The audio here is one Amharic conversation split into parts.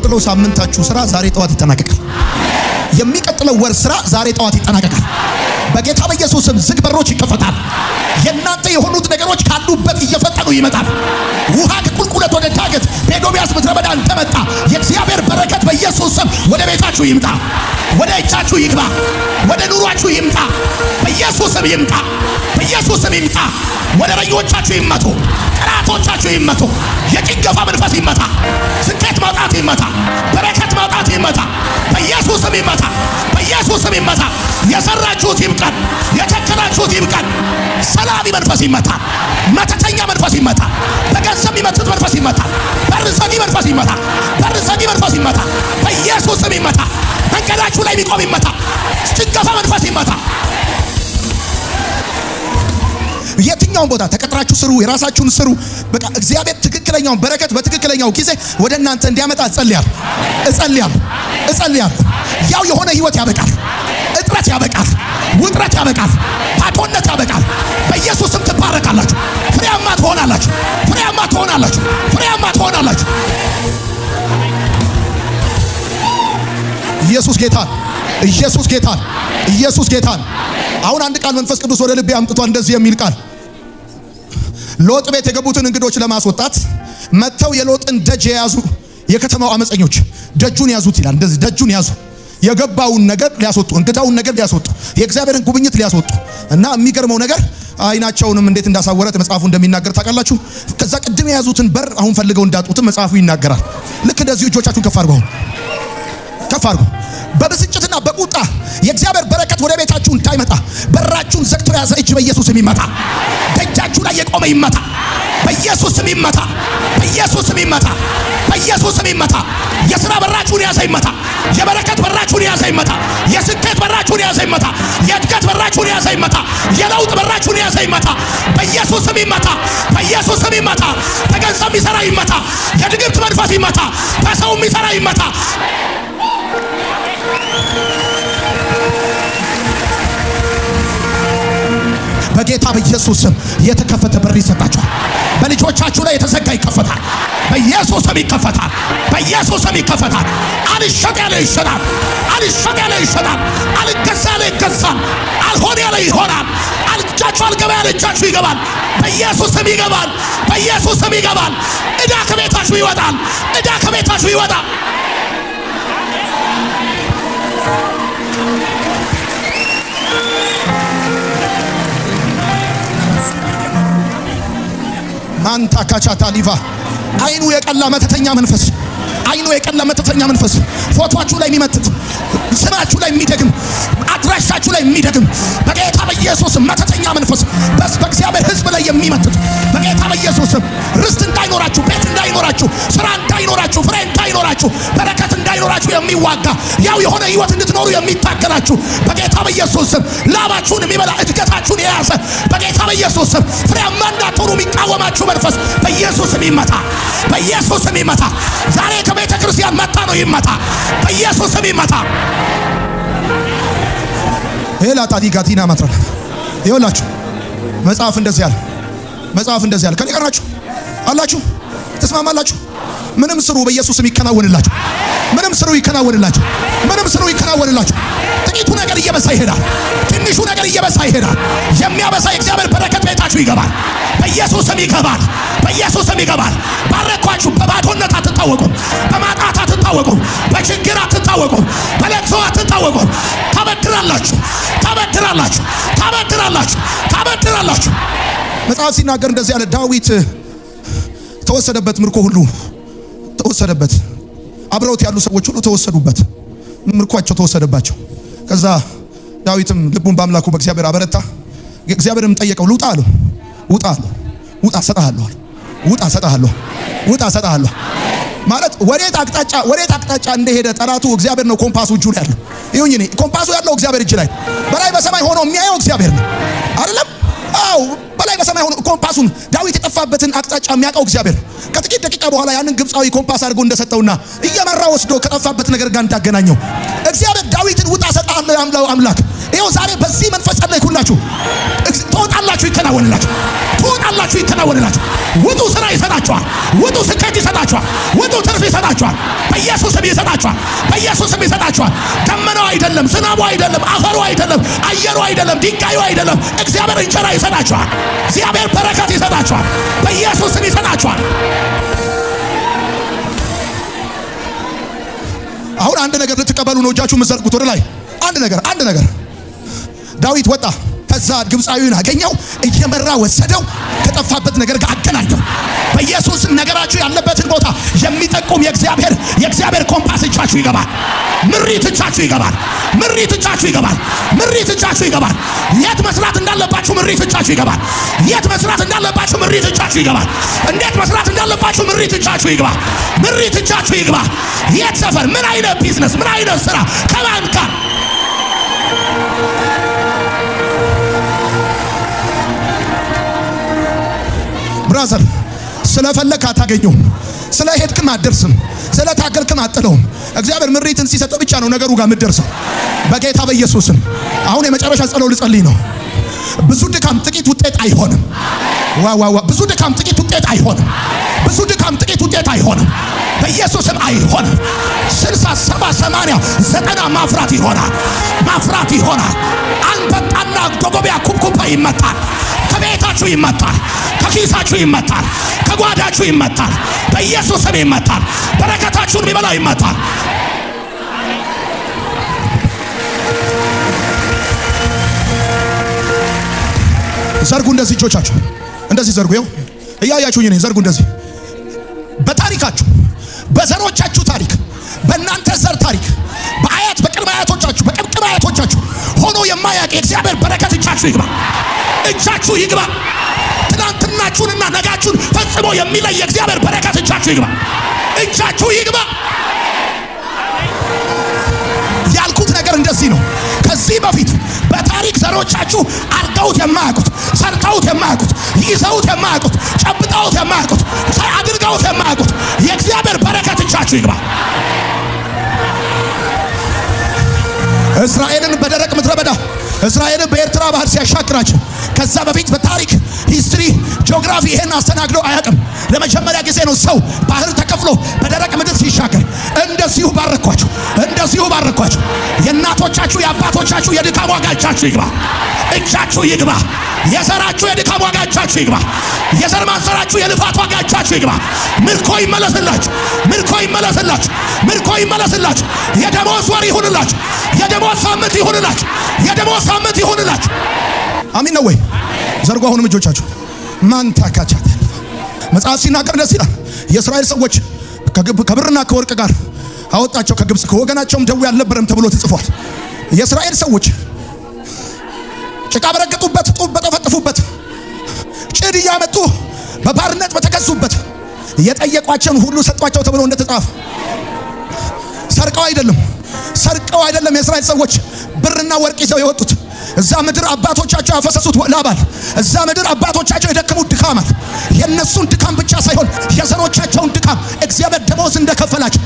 የሚቀጥለው ሳምንታችሁ ስራ ዛሬ ጠዋት ይጠናቀቃል። የሚቀጥለው ወር ስራ ዛሬ ጠዋት ይጠናቀቃል። በጌታ በኢየሱስም ዝግ በሮች ይከፈታል። የእናንተ የሆኑት ነገሮች ካሉበት እየፈጠኑ ይመጣል። ውሃ ከቁልቁለት ወደ ዳገት በኤዶምያስ ምድረ በዳ እንደመጣ የእግዚአብሔር በረከት በኢየሱስም ወደ ቤታችሁ ይምጣ፣ ወደ እጃችሁ ይግባ፣ ወደ ኑሯችሁ ይምጣ። በኢየሱስም ይምጣ፣ በኢየሱስም ይምጣ። ወደረኞቻችሁ ይመቱ፣ ጠላቶቻችሁ ይመቱ። የጭንገፋ መንፈስ ይመታ፣ ስኬት ማውጣት ይመታ፣ በረከት ማውጣት ይመታ። በኢየሱስም ይመታ፣ በኢየሱስም ይመታ። የሰራችሁት ይብቀል፣ የቸከላችሁት ይብቀል። ሰላቢ መንፈስ ይመታ፣ መተተኛ መንፈስ ይመታ፣ በገንዘብ የሚመትት መንፈስ ይመታ፣ በር ዘጊ መንፈስ ይመታ፣ በር ዘጊ መንፈስ ይመታ። በኢየሱስም ይመታ። መንገዳችሁ ላይ የሚቆም ይመታ፣ ጭንገፋ መንፈስ ይመታ። የትኛውን ቦታ ተቀጥራችሁ ስሩ፣ የራሳችሁን ስሩ። በቃ እግዚአብሔር ትክክለኛውን በረከት በትክክለኛው ጊዜ ወደ እናንተ እንዲያመጣ እጸልያለሁ። ያው የሆነ ህይወት ያበቃል፣ እጥረት ያበቃል፣ ውጥረት ያበቃል፣ ባዶነት ያበቃል። በኢየሱስም ትባረካላችሁ፣ ፍሬያማ ትሆናላችሁ፣ ፍሬያማ ትሆናላችሁ፣ ፍሬያማ ትሆናላችሁ። ኢየሱስ ጌታን፣ ኢየሱስ ጌታን፣ ኢየሱስ ጌታን። አሁን አንድ ቃል መንፈስ ቅዱስ ወደ ልቤ አምጥቷል። እንደዚህ የሚል ቃል ሎጥ ቤት የገቡትን እንግዶች ለማስወጣት መጥተው የሎጥን ደጅ የያዙ የከተማው አመፀኞች ደጁን ያዙት ይላል። እንደዚህ ደጁን ያዙ፣ የገባውን ነገር ሊያስወጡ፣ እንግዳውን ነገር ሊያስወጡ፣ የእግዚአብሔርን ጉብኝት ሊያስወጡ እና የሚገርመው ነገር አይናቸውንም እንዴት እንዳሳወረ መጽሐፉ እንደሚናገር ታውቃላችሁ። ከዛ ቅድም የያዙትን በር አሁን ፈልገው እንዳጡትም መጽሐፉ ይናገራል። ልክ እንደዚህ እጆቻችሁን ከፍ አድርጉ፣ ከፍ አድርጉ። በብስጭትና በቁጣ የእግዚአብሔር በረከት ወደ ቤታችሁ እንዳይመጣ በራችሁን ዘግቶ ያዘ እጅ በኢየሱስም ይመታ። ደጃችሁ ላይ የቆመ ይመታ፣ በኢየሱስም ይመታ፣ በኢየሱስም ይመታ፣ በኢየሱስም ይመታ። የሥራ በራችሁን ያዘ ይመታ፣ የበረከት በራችሁን ያዘ ይመታ፣ የስኬት በራችሁን ያዘ ይመታ፣ የእድገት በራችሁን ያዘ ይመታ፣ የለውጥ በራችሁን ያዘ ይመታ። በኢየሱስም ይመታ፣ በኢየሱስም ይመታ። በገንዘብ የሚሰራ ይመታ፣ የድግምት መንፈስ ይመታ፣ በሰው የሚሰራ ይመታ። በጌታ በኢየሱስ ስም የተከፈተ በር ይሰጣችኋል። በልጆቻችሁ ላይ የተዘጋ ይከፈታል። በኢየሱስ ስም ይከፈታል። በኢየሱስ ስም ይከፈታል። አልሸጥ ያለ ይሸጣል። አልሸጥ ያለ ይሸጣል። አልገዛ ያለ ይገዛል። አልሆን ያለ ይሆናል። እጃችሁ አልገባ ያለ እጃችሁ ይገባል። በኢየሱስ ስም ይገባል። በኢየሱስ ስም ይገባል። ዕዳ ከቤታችሁ ይወጣል። ዕዳ ከቤታችሁ ይወጣል። ማንታ ካቻታ ሊቫ አይኑ የቀላ መተተኛ መንፈስ፣ አይኑ የቀላ መተተኛ መንፈስ ፎቶአችሁ ላይ የሚመትት፣ ስማችሁ ላይ የሚደግም፣ አድራሻችሁ ላይ የሚደግም በጌታ በኢየሱስ መተተኛ መንፈስ በእግዚአብሔር ሕዝብ ላይ የሚመትት በጌታ በኢየሱስ ርስት እንዳይኖራችሁ፣ ቤት እንዳይኖራችሁ፣ ስራ እንዳይኖራችሁ፣ ፍሬ እንዳይኖራችሁ፣ በረከት እንዳይኖራችሁ የሚዋጋ ያው የሆነ ህይወት እንድትኖሩ የሚታገላችሁ በጌታ በኢየሱስ ላባችሁን የሚበላ እድገታችሁን የያዘ በጌታ በኢየሱስ ፍሬያማ እንዳትሆኑ የሚቃወማችሁ መንፈስ በኢየሱስ ይመታ፣ በኢየሱስ ይመታ። ዛሬ ከቤተ ክርስቲያን መጣ ነው ይመታ፣ በኢየሱስ ይመታ። ሄላ ታዲጋቲና ማትራ ይኸውላችሁ መጽሐፍ እንደዚህ ያለ፣ መጽሐፍ እንደዚህ ያለ። ከኔ ጋር ናችሁ አላችሁ? ተስማማላችሁ? ምንም ስሩ በኢየሱስም ይከናወንላችሁ። ምንም ስሩ ይከናወንላችሁ። ምንም ስሩ ይከናወንላችሁ። ጥቂቱ ነገር እየበዛ ይሄዳል። ትንሹ ነገር እየበዛ ይሄዳል። የሚያበዛ የእግዚአብሔር በረከት ቤታችሁ ይገባል። በኢየሱስም ይገባል። በኢየሱስም ይገባል። ባረኳችሁ። በባዶነት አትታወቁም። በማጣት አትታወቁም። በችግር አትታወቁም። በለቅሶ አትታወቁም። ታበድራላችሁ፣ ታበድራላችሁ፣ ታበድራላችሁ፣ ታበድራላችሁ። መጽሐፍ ሲናገር እንደዚህ ያለ ዳዊት ተወሰደበት፣ ምርኮ ሁሉ ተወሰደበት። አብረውት ያሉ ሰዎች ሁሉ ተወሰዱበት፣ ምርኳቸው ተወሰደባቸው። ከዛ ዳዊትም ልቡን በአምላኩ በእግዚአብሔር አበረታ። እግዚአብሔርም ጠየቀው፣ ልውጣ አለው። ውጣ አለው። ውጣ ሰጣለሁ፣ ውጣ ሰጣለሁ፣ ውጣ ሰጣለሁ። ማለት ወዴት አቅጣጫ እንደሄደ ጠላቱ እግዚአብሔር ነው። ኮምፓሱ እጁ ላይ ያለው ይሁን እኔ ኮምፓሱ ያለው እግዚአብሔር እጅ ላይ በላይ በሰማይ ሆኖ የሚያየው እግዚአብሔር ነው አይደለም? አው በላይ በሰማይ ሆኖ ኮምፓሱን ዳዊት የጠፋበትን አቅጣጫ የሚያውቀው እግዚአብሔር ከጥቂት ደቂቃ በኋላ ያንን ግብፃዊ ኮምፓስ አድርጎ እንደሰጠውና እየመራ ወስዶ ከጠፋበት ነገር ጋር እንዳገናኘው እግዚአብሔር ዳዊትን ውጣ ሰጣለሁ ያምለው አምላክ ይኸው ዛሬ በዚህ መንፈስ ጸለይኩላችሁ። ትወጣላችሁ፣ ይከናወንላችሁ። ትወጣላችሁ፣ ይከናወንላችሁ። ውጡ፣ ስራ ይሰጣችኋል። ውጡ፣ ስኬት ይሰጣችኋል። ውጡ፣ ትርፍ ይሰጣችኋል። በኢየሱስ ስም ይሰጣችኋል። በኢየሱስ ስም ይሰጣችኋል። ደመናው አይደለም፣ ዝናቡ አይደለም፣ አፈሩ አይደለም፣ አየሩ አይደለም፣ ድንጋዩ አይደለም። እግዚአብሔር እንጀራ ይሰጣችኋል። እግዚአብሔር በረከት ይሰጣችኋል። በኢየሱስ ስም ይሰጣችኋል። አሁን አንድ ነገር ልትቀበሉ ነው እጃችሁ የምትዘርጉት ወደ ላይ። አንድ ነገር ዳዊት ወጣ፣ ከዛ ግብፃዊውን አገኘው፣ እየመራ ወሰደው፣ ከጠፋበት ነገር ጋር አገናኘው። በኢየሱስ ነገራችሁ ያለበትን ቦታ የሚጠቁም የእግዚአብሔር ኮምፓስ እጃችሁ ይገባል። ምሪት እጃችሁ ይገባል። ምሪት እጃችሁ ይገባል። ምሪት እጃችሁ ይገባል። የት መስራት እንዳለባችሁ ምሪት እጃችሁ ይገባል። የት መስራት እንዳለባችሁ ምሪት እጃችሁ ይገባል። እንዴት መስራት እንዳለባችሁ ምሪት እጃችሁ ይገባል። ምሪት እጃችሁ ይግባ። የት ሰፈር፣ ምን አይነት ቢዝነስ፣ ምን አይነት ስራ፣ ከማን ጋር ብራዘር ስለፈለክ አታገኘውም። ስለሄድክም አትደርስም። ስለታገልክም አትጥለውም። እግዚአብሔር ምሪትን ሲሰጠው ብቻ ነው ነገሩ ጋር የምትደርሰው። በጌታ በኢየሱስም አሁን የመጨረሻ ጸሎት ልጸልይ ነው። ብዙ ድካም ጥቂት ውጤት አይሆንም። ብዙ ድካም ጥቂት ውጤት አይሆንም። ብዙ ድካም ጥቂት ውጤት አይሆንም። በኢየሱስም አይሆንም። 60 70 80 90 ማፍራት ይሆናል። ማፍራት ይሆናል። አንበጣና ጎጎቢያ ኩብኩባ ይመታል። ከቤታችሁ ይመታል። ከኪሳችሁ ይመታል። ከጓዳችሁ ይመታል። በኢየሱስም ይመታል። በረከታችሁን የሚበላ ይመታል። ዘርጉ እንደዚህ እጆቻችሁ እንደዚህ ዘርጉ። ይኸው እያያችሁኝ ነኝ። ዘርጉ እንደዚህ። በታሪካችሁ በዘሮቻችሁ ታሪክ፣ በእናንተ ዘር ታሪክ፣ በአያት በቅድመ አያቶቻችሁ በቅድመ አያቶቻችሁ ሆኖ የማያውቅ የእግዚአብሔር በረከት እጃችሁ ይግባ። እጃችሁ ይግባ። ትናንትናችሁንና ነጋችሁን ፈጽሞ የሚለይ የእግዚአብሔር በረከት እጃችሁ ይግባ። እጃችሁ ይግባ። ያልኩት ነገር እንደዚህ ነው። ከዚህ በፊት በታሪክ ዘሮቻችሁ አርገውት የማያውቁት፣ ሰርተውት የማያውቁት፣ ይዘውት የማያውቁት፣ ጨብጠውት የማያውቁት፣ አድርገውት የማያውቁት የእግዚአብሔር በረከት እጃችሁ ይግባ። እስራኤልን በደረቅ ምድረ በዳ እስራኤልን በኤርትራ ባህር ሲያሻግራቸው ከዛ በፊት በታሪክ ሂስትሪ ጂኦግራፊ ይሄን አስተናግዶ አያውቅም። ለመጀመሪያ ጊዜ ነው ሰው ባህር ተከፍሎ በደረቅ ምድር ሲሻገር። እንደዚሁ ባረኳችሁ፣ እንደዚሁ ባረኳችሁ። የእናቶቻችሁ የአባቶቻችሁ የድካም ዋጋ እጃችሁ ይግባ። እጃችሁ ይግባ። የዘራችሁ የድካም ዋጋ እጃችሁ ይግባ። የዘር ማንዘራችሁ የልፋት ዋጋ እጃችሁ ይግባ። ምርኮ ይመለስላችሁ። ምርኮ ይመለስላችሁ። ምርኮ ይመለስላችሁ። የደሞዝ ወር ይሁንላችሁ። የደሞዝ ሳምንት ይሁንላችሁ። የደሞዝ ሳምንት ይሁንላችሁ። አሚን ነው ወይ? ዘርጉ አሁንም እጆቻችሁ። ማን ታካቻት መጽሐፍ ሲናገር ደስ ይላል። የእስራኤል ሰዎች ከብርና ከወርቅ ጋር አወጣቸው ከግብጽ፣ ከወገናቸውም ደዌ አልነበረም ተብሎ ተጽፏል። የእስራኤል ሰዎች ጭቃ በረገጡበት፣ ጡብ በጠፈጠፉበት፣ ጭድ እያመጡ በባርነት በተገዙበት የጠየቋቸውን ሁሉ ሰጧቸው ተብሎ እንደተጻፈ ሰርቀው አይደለም የእስራኤል ሰዎች ብርና ወርቅ ይዘው የወጡት። እዛ ምድር አባቶቻቸው ያፈሰሱት ላባል፣ እዛ ምድር አባቶቻቸው የደከሙት ድካማል። የነሱን ድካም ብቻ ሳይሆን የዘሮቻቸውን ድካም እግዚአብሔር ደሞዝ እንደከፈላቸው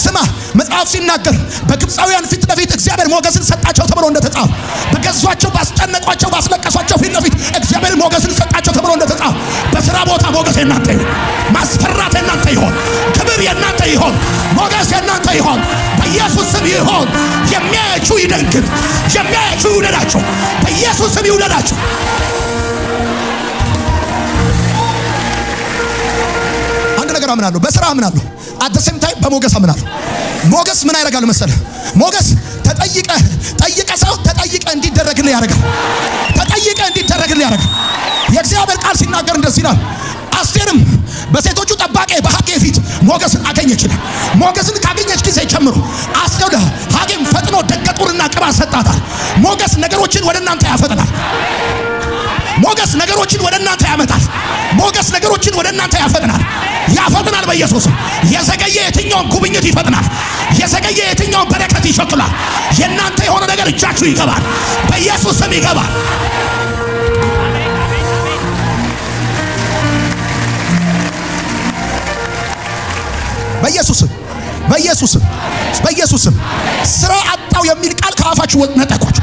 ስማ። መጽሐፍ ሲናገር በግብፃውያን ፊት ለፊት እግዚአብሔር ሞገስን ሰጣቸው ተብሎ እንደተጻፈ፣ በገዟቸው፣ ባስጨነቋቸው፣ ባስለቀሷቸው ፊት ለፊት እግዚአብሔር ሞገስን ሰጣቸው ተብሎ እንደተጻፈ፣ በስራ ቦታ ሞገስ የናንተ ይሁን። ማስፈራት የናንተ ይሁን። ክብር የናንተ ይሁን። ሞገስ የናንተ ይሁን። በኢየሱስ ስም ይሁን። የሚያያችሁ ይደንግጥ። የሚያያችሁ ይውደዳቸው። በኢየሱስ ስም ይውደዳቸው። አንድ ነገር አምናለሁ፣ በስራ አምናለሁ፣ አደሰም ታይ በሞገስ አምናለሁ። ሞገስ ምን ያደርጋል መሰለህ? ሞገስ ጠይቀ ሰው ተጠይቀ እንዲደረግልህ ያደርጋል። ተጠይቀ እንዲደረግልህ ያደርጋል። የእግዚአብሔር ቃል ሲናገር እንደዚህ ይላል። አስቴርም በሴቶቹ ጠባቂ በሐጌ ፊት ሞገስን አገኘች ይላል። ሞገስን ካገኘች ጊዜ ጀምሮ አስቴር ሐጌም ፈጥኖ ደቀጡርና ቅባት ሰጣታል። ሞገስ ነገሮችን ወደ እናንተ ያፈጥናል። ሞገስ ነገሮችን ወደ እናንተ ያመጣል። ሞገስ ነገሮችን ወደ እናንተ ያፈጥናል። ያፈጥናል በኢየሱስ። የዘገየ የትኛውን ጉብኝት ይፈጥናል። የዘገየ የትኛውን በረከት ይሸክላል። የእናንተ የሆነ ነገር እጃችሁ ይገባል። በኢየሱስ ስም ይገባል። በኢየሱስም ስራ አጣው የሚል ቃል ከአፋችሁ ነጠቋችሁ።